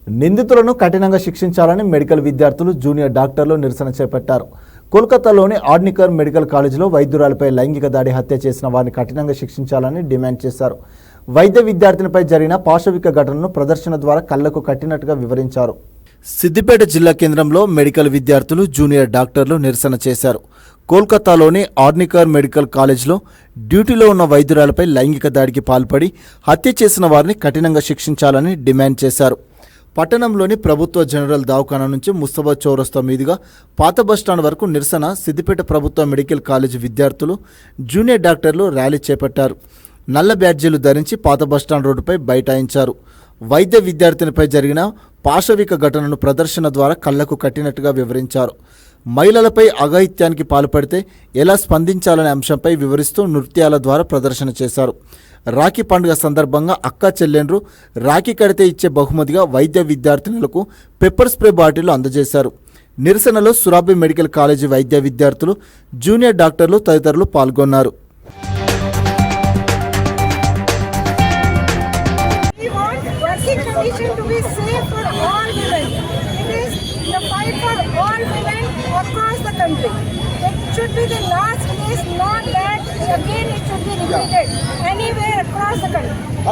నిందితులను కఠినంగా శిక్షించాలని మెడికల్ విద్యార్థులు జూనియర్ డాక్టర్లు నిరసన చేపట్టారు. కోల్కతాలోని ఆర్నికర్ మెడికల్ కాలేజీలో వైద్యురాలపై లైంగిక దాడి హత్య చేసిన వారిని కఠినంగా శిక్షించాలని డిమాండ్ చేశారు. వైద్య విద్యార్థినిపై జరిగిన పాశవిక ఘటనను ప్రదర్శన ద్వారా కళ్లకు కట్టినట్టుగా వివరించారు. సిద్దిపేట జిల్లా కేంద్రంలో మెడికల్ విద్యార్థులు జూనియర్ డాక్టర్లు నిరసన చేశారు. కోల్కతాలోని ఆర్నికర్ మెడికల్ కాలేజ్లో డ్యూటీలో ఉన్న వైద్యురాలపై లైంగిక దాడికి పాల్పడి హత్య చేసిన వారిని కఠినంగా శిక్షించాలని డిమాండ్ చేశారు. పట్టణంలోని ప్రభుత్వ జనరల్ దవాఖానా నుంచి ముస్తఫా చౌరస్తా మీదుగా పాత బస్టాండ్ వరకు నిరసన సిద్దిపేట ప్రభుత్వ మెడికల్ కాలేజీ విద్యార్థులు జూనియర్ డాక్టర్లు ర్యాలీ చేపట్టారు. నల్ల బ్యాడ్జీలు ధరించి పాత బస్టాండ్ రోడ్డుపై బైఠాయించారు. వైద్య విద్యార్థినిపై జరిగిన పాశవిక ఘటనను ప్రదర్శన ద్వారా కళ్లకు కట్టినట్టుగా వివరించారు. మహిళలపై అఘాయిత్యానికి పాల్పడితే ఎలా స్పందించాలనే అంశంపై వివరిస్తూ నృత్యాల ద్వారా ప్రదర్శన చేశారు. రాఖీ పండుగ సందర్భంగా అక్కా చెల్లెండ్రు రాఖీ కడితే ఇచ్చే బహుమతిగా వైద్య విద్యార్థినులకు పెప్పర్ స్ప్రే బాటిళ్లు అందజేశారు. నిరసనలో సురాబి మెడికల్ కాలేజీ వైద్య విద్యార్థులు జూనియర్ డాక్టర్లు తదితరులు పాల్గొన్నారు. It should be the last case, not that again it should be repeated anywhere across the country.